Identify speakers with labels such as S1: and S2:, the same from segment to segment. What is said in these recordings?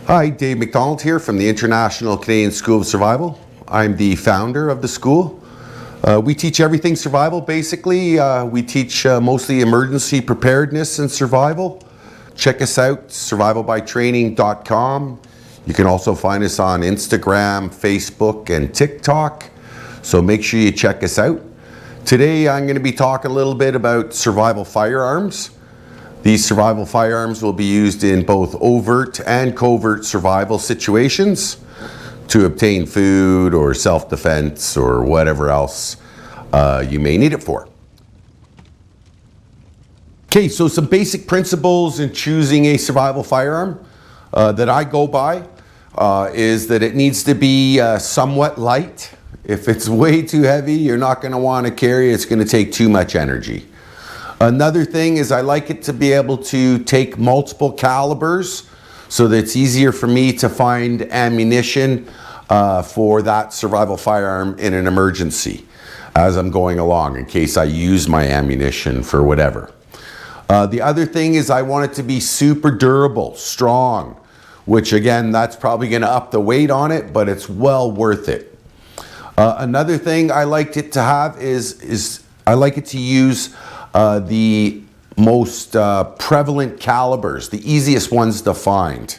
S1: Hi, Dave McDonald here from the International Canadian School of Survival. I'm the founder of the school. We teach everything survival, basically. We teach mostly emergency preparedness and survival. Check us out, survivalbytraining.com. You can also find us on Instagram, Facebook, and TikTok. So make sure you check us out. Today I'm going to be talking a little bit about survival firearms. These survival firearms will be used in both overt and covert survival situations to obtain food or self-defense or whatever else you may need it for. Okay, so some basic principles in choosing a survival firearm that I go by is that it needs to be somewhat light. If it's way too heavy, you're not going to want to carry it. It's going to take too much energy. Another thing is I like it to be able to take multiple calibers so that it's easier for me to find ammunition for that survival firearm in an emergency as I'm going along in case I use my ammunition for whatever. The other thing is I want it to be super durable, strong, which again, that's probably going to up the weight on it, but it's well worth it. Another thing I liked it to have is I like it to use the most prevalent calibers, the easiest ones to find,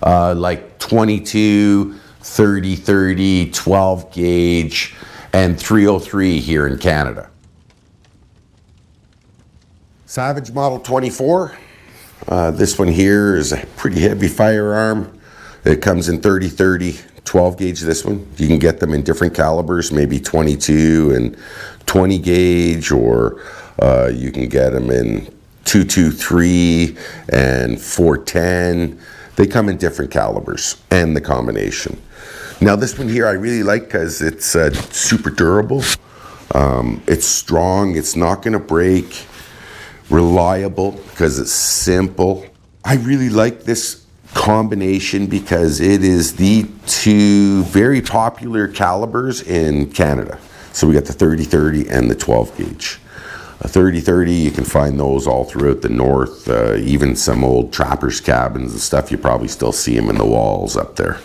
S1: like 22, 30, 12 gauge, and 303 here in Canada. Savage Model 24. This one here is a pretty heavy firearm. It comes in 30, 12 gauge this one. You can get them in different calibers, maybe 22 and 20 gauge, or you can get them in 223 and 410. They come in different calibers and the combination. Now this one here I really like because it's super durable. It's strong, it's not going to break, reliable because it's simple. I really like this combination because it is the two very popular calibers in Canada. So we got the 30 and the 12 gauge. A 30 you can find those all throughout the north, even some old trappers cabins and stuff. You probably still see them in the walls up there.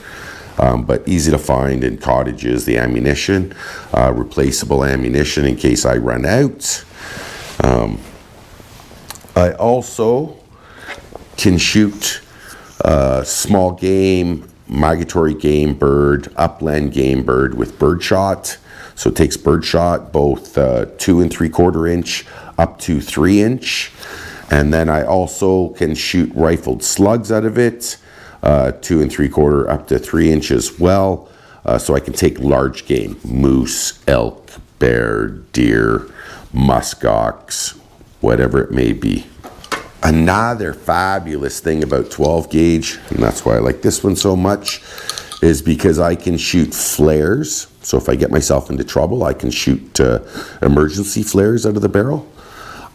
S1: But easy to find in cottages, the ammunition, replaceable ammunition in case I run out. I also can shoot small game, migratory game bird, upland game bird with birdshot. So it takes birdshot, both 2 3/4 inch up to 3 inch. And then I also can shoot rifled slugs out of it, 2 3/4 up to 3 inch as well. So I can take large game, moose, elk, bear, deer, muskox, whatever it may be. Another fabulous thing about 12 gauge, and that's why I like this one so much, is because I can shoot flares. So if I get myself into trouble, I can shoot emergency flares out of the barrel.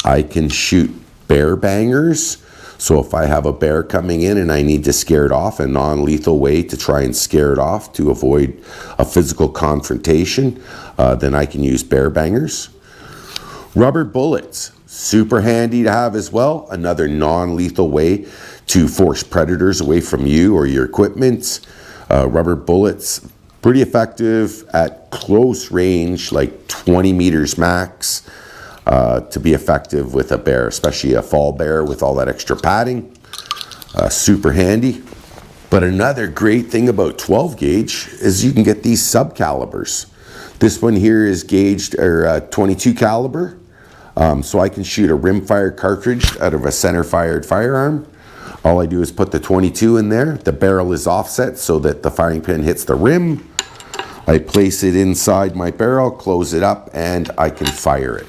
S1: I can shoot bear bangers. So if I have a bear coming in and I need to scare it off, a non-lethal way to try and scare it off to avoid a physical confrontation, then I can use bear bangers. Rubber bullets, super handy to have as well. Another non-lethal way to force predators away from you or your equipment. Rubber bullets, pretty effective at close range, like 20 meters max, to be effective with a bear, especially a fall bear with all that extra padding. Super handy. But another great thing about 12 gauge is you can get these sub calibers. This one here is gauged or 22 caliber. So I can shoot a rimfire cartridge out of a center fired firearm. All I do is put the 22 in there. The barrel is offset so that the firing pin hits the rim. I place it inside my barrel, close it up, and I can fire it.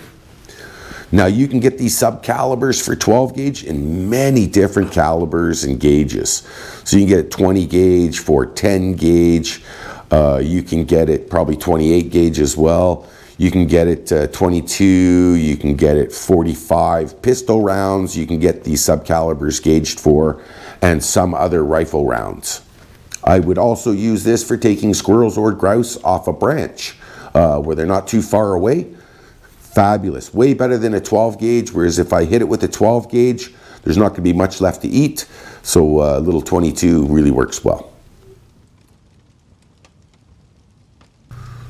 S1: Now you can get these sub calibers for 12 gauge in many different calibers and gauges. So you can get 20 gauge for 10 gauge. You can get it probably 28 gauge as well. You can get it 22, you can get it 45 pistol rounds, you can get these subcalibers gauged for, and some other rifle rounds. I would also use this for taking squirrels or grouse off a branch where they're not too far away. Fabulous, way better than a 12 gauge, whereas if I hit it with a 12 gauge, there's not going to be much left to eat. So a little 22 really works well.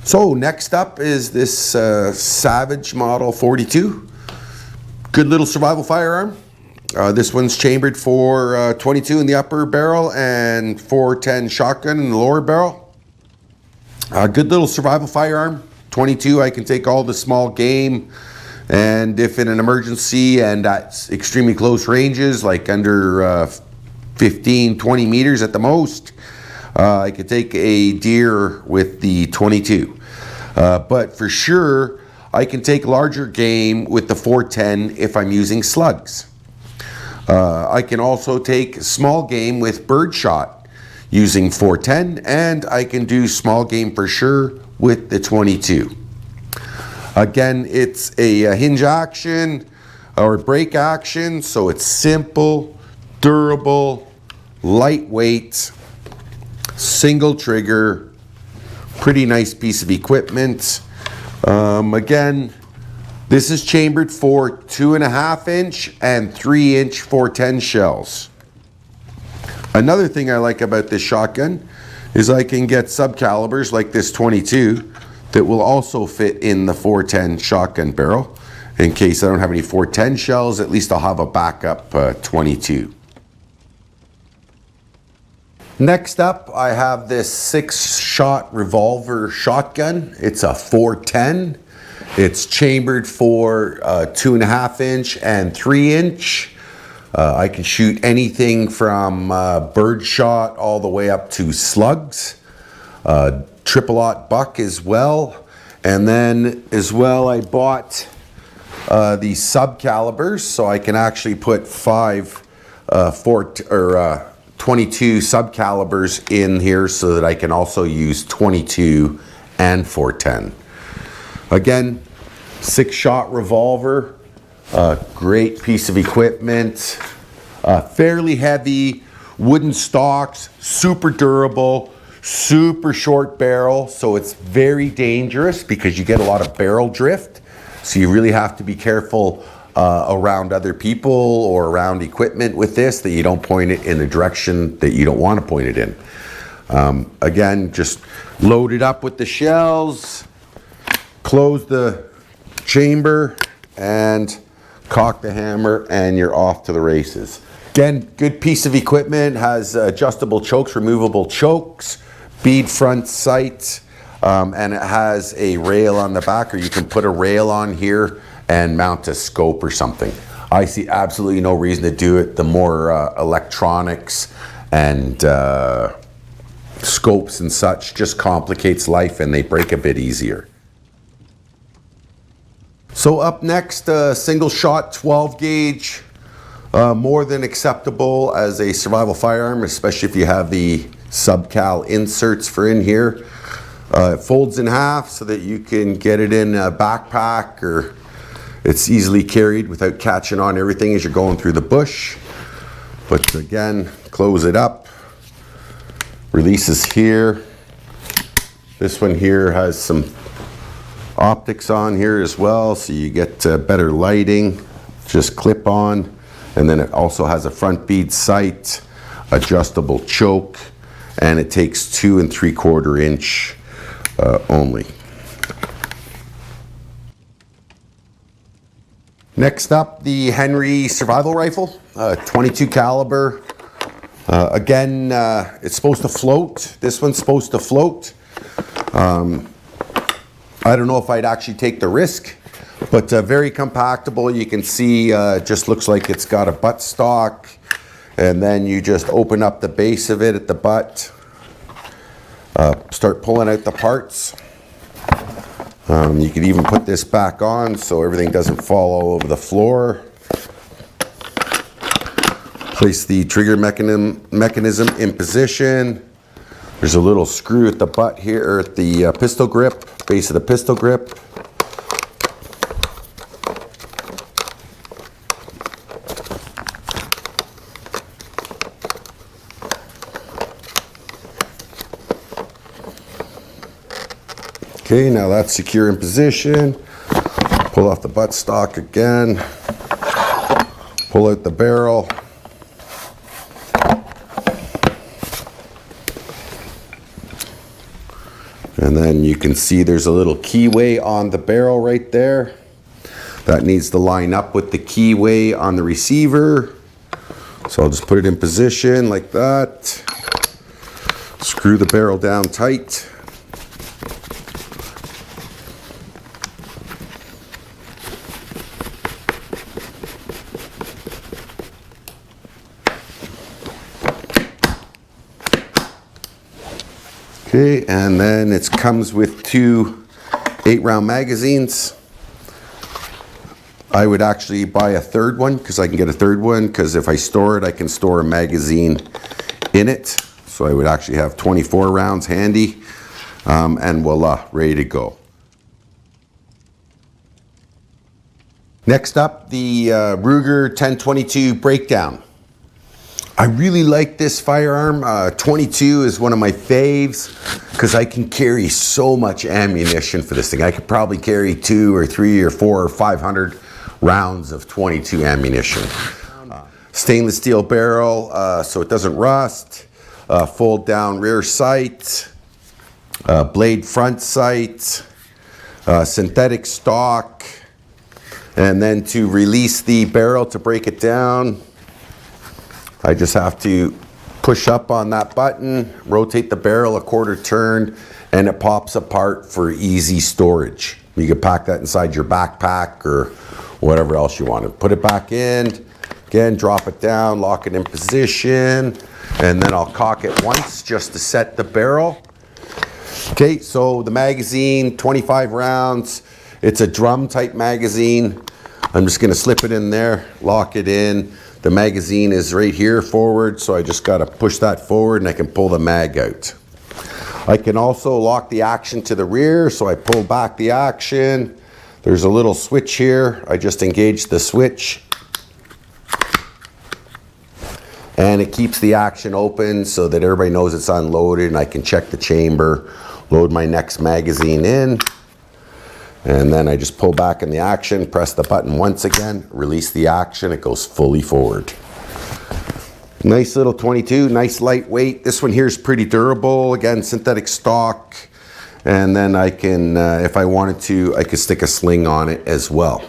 S1: So next up is this Savage Model 42. Good little survival firearm. This one's chambered for 22 in the upper barrel and 410 shotgun in the lower barrel. Good little survival firearm. 22, I can take all the small game, and if in an emergency and at extremely close ranges, like under 15, 20 meters at the most, I could take a deer with the 22. But for sure, I can take larger game with the 410 if I'm using slugs. I can also take small game with birdshot using 410, and I can do small game for sure with the 22. Again, it's a hinge action or break action, so it's simple, durable, lightweight, single trigger, pretty nice piece of equipment. Again, this is chambered for 2.5 inch and 3 inch 410 shells. Another thing I like about this shotgun is I can get subcalibers like this 22 that will also fit in the 410 shotgun barrel. In case I don't have any 410 shells, at least I'll have a backup 22. Next up, I have this 6-shot revolver shotgun. It's a 410. It's chambered for 2.5 inch and 3 inch. I can shoot anything from birdshot all the way up to slugs. Triple-aught buck as well. And then as well, I bought the sub-calibers, so I can actually put 22 sub-calibers in here so that I can also use 22 and 410. Again, 6-shot revolver, great piece of equipment, fairly heavy, wooden stocks, super durable, super short barrel, so it's very dangerous because you get a lot of barrel drift. So you really have to be careful around other people or around equipment with this, that you don't point it in the direction that you don't want to point it in. Again, just load it up with the shells, close the chamber, and cock the hammer, and you're off to the races. Again, good piece of equipment, has adjustable chokes, removable chokes, bead front sight, and it has a rail on the back, or you can put a rail on here and mount a scope or something. I see absolutely no reason to do it. The more electronics and scopes and such just complicates life, and they break a bit easier. So up next, single shot 12 gauge, more than acceptable as a survival firearm, especially if you have the sub-cal inserts for in here. It folds in half so that you can get it in a backpack, or it's easily carried without catching on everything as you're going through the bush. But again, close it up, releases here. This one here has some optics on here as well, so you get better lighting. Just clip on, and then it also has a front bead sight, adjustable choke, and it takes 2 3/4 inch only. Next up, the Henry survival rifle, 22 caliber. Again, it's supposed to float. This one's supposed to float. I don't know if I'd actually take the risk, but very compactable. You can see just looks like it's got a butt stock, and then you just open up the base of it at the butt, start pulling out the parts. You can even put this back on so everything doesn't fall all over the floor. Place the trigger mechanism in position. There's a little screw at the butt here, or at the pistol grip, base of the pistol grip. Okay, now that's secure in position. Pull off the butt stock again. Pull out the barrel. And then you can see there's a little keyway on the barrel right there. That needs to line up with the keyway on the receiver. So I'll just put it in position like that. Screw the barrel down tight. Okay, and then it comes with two 8-round magazines. I would actually buy a third one because I can get a third one, because if I store it, I can store a magazine in it. So I would actually have 24 rounds handy, and voila, ready to go. Next up, the Ruger 1022 Breakdown. I really like this firearm. 22 is one of my faves because I can carry so much ammunition for this thing. I could probably carry 2 or 3 or 4 or 500 rounds of 22 ammunition. Stainless steel barrel so it doesn't rust. Fold down rear sight. Blade front sight. Synthetic stock. And then to release the barrel, to break it down, I just have to push up on that button, rotate the barrel a quarter turn, and it pops apart for easy storage. You can pack that inside your backpack or whatever else you want to. Put it back in, again, drop it down, lock it in position, and then I'll cock it once just to set the barrel. Okay, so the magazine, 25 rounds. It's a drum type magazine. I'm just gonna slip it in there, lock it in. The magazine is right here forward, so I just gotta push that forward and I can pull the mag out. I can also lock the action to the rear, so I pull back the action. There's a little switch here. I just engage the switch. And it keeps the action open so that everybody knows it's unloaded, and I can check the chamber, load my next magazine in. And then I just pull back in the action, press the button once again, release the action, it goes fully forward. Nice little 22, nice lightweight. This one here is pretty durable. Again, synthetic stock. And then I can, if I wanted to, I could stick a sling on it as well.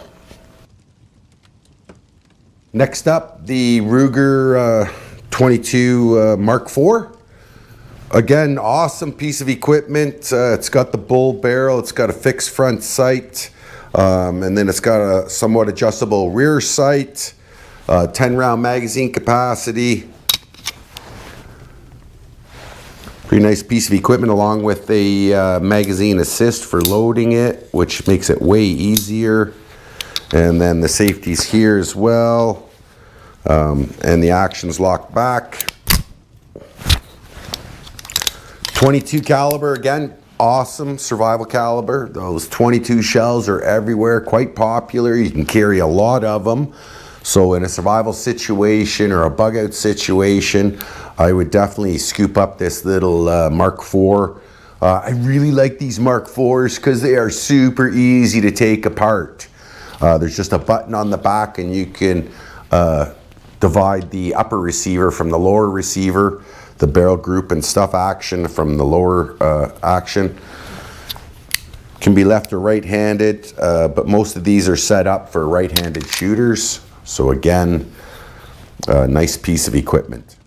S1: Next up, the Ruger 22 Mark IV. Again, awesome piece of equipment. It's got the bull barrel, it's got a fixed front sight, and then it's got a somewhat adjustable rear sight, 10-round magazine capacity. Pretty nice piece of equipment, along with a magazine assist for loading it, which makes it way easier. And then the safety's here as well, and the action's locked back. 22 caliber, again, awesome survival caliber. Those 22 shells are everywhere, quite popular. You can carry a lot of them. So in a survival situation or a bug out situation, I would definitely scoop up this little Mark IV. I really like these Mark IVs because they are super easy to take apart. There's just a button on the back, and you can divide the upper receiver from the lower receiver, the barrel group and stuff action from the lower action. Can be left or right-handed, but most of these are set up for right-handed shooters. So again, a nice piece of equipment.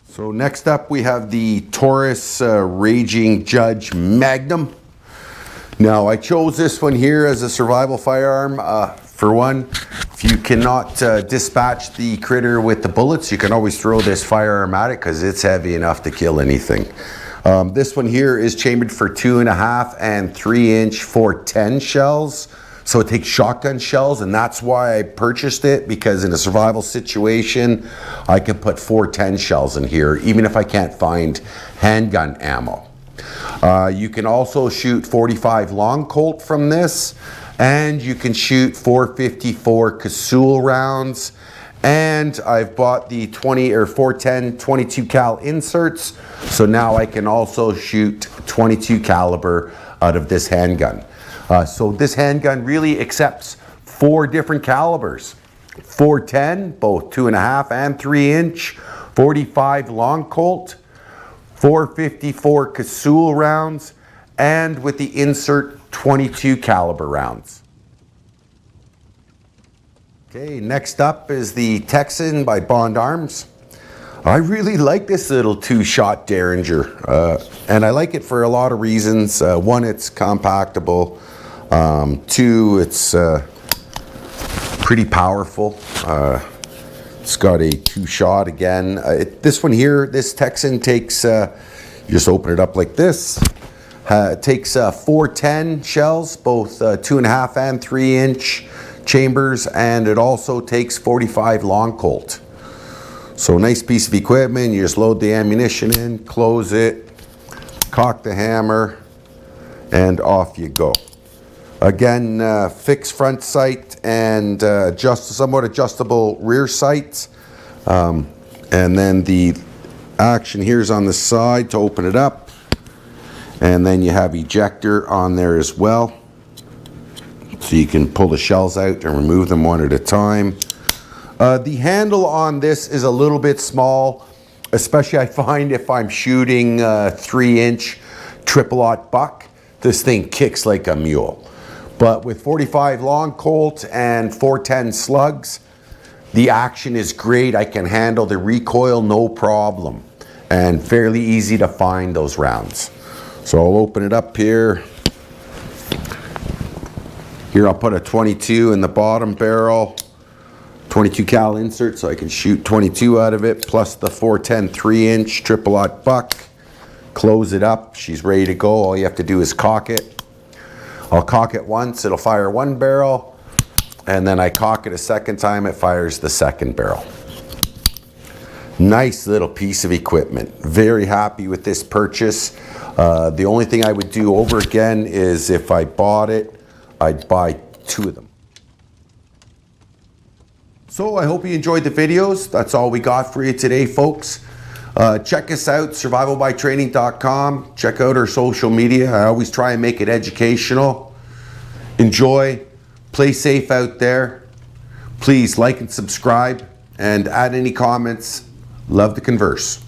S1: So next up we have the Taurus Raging Judge Magnum. Now I chose this one here as a survival firearm. For one, if you cannot dispatch the critter with the bullets, you can always throw this firearm at it because it's heavy enough to kill anything. This one here is chambered for 2.5 and 3-inch 410 shells. So it takes shotgun shells, and that's why I purchased it, because in a survival situation, I can put 410 shells in here, even if I can't find handgun ammo. You can also shoot 45 long Colt from this, and you can shoot 454 Casull rounds. And I've bought the 410 22 cal inserts, so now I can also shoot 22 caliber out of this handgun. So this handgun really accepts 4 different calibers. 410, both 2.5 and 3 inch, 45 long Colt, 454 Casull rounds, and with the insert 22 caliber rounds. Okay, next up is the Texan by Bond Arms. I really like this little 2-shot derringer, and I like it for a lot of reasons. One, it's compactable. 2, it's pretty powerful. It's got a 2-shot again. This one here, this Texan takes, you just open it up like this. It takes 410 shells, both 2.5 and 3 inch chambers, and it also takes 45 long Colt. So nice piece of equipment. You just load the ammunition in, close it, cock the hammer, and off you go. Again, fixed front sight and somewhat adjustable rear sight. And then the action here is on the side to open it up. And then you have ejector on there as well. So you can pull the shells out and remove them one at a time. The handle on this is a little bit small, especially I find if I'm shooting 3 inch triple-aught buck, this thing kicks like a mule. But with 45 long Colt and 410 slugs, the action is great. I can handle the recoil no problem, and fairly easy to find those rounds. So I'll open it up here. Here I'll put a 22 in the bottom barrel. 22 cal insert so I can shoot 22 out of it, plus the 410 3 inch triple-aught buck. Close it up, she's ready to go. All you have to do is cock it. I'll cock it once, it'll fire 1 barrel, and then I cock it a second time, it fires the 2nd barrel. Nice little piece of equipment. Very happy with this purchase. The only thing I would do over again is if I bought it, I'd buy 2 of them. So I hope you enjoyed the videos. That's all we got for you today, folks. Check us out, survivalbytraining.com. Check out our social media. I always try and make it educational. Enjoy. Play safe out there. Please like and subscribe and add any comments. Love to converse.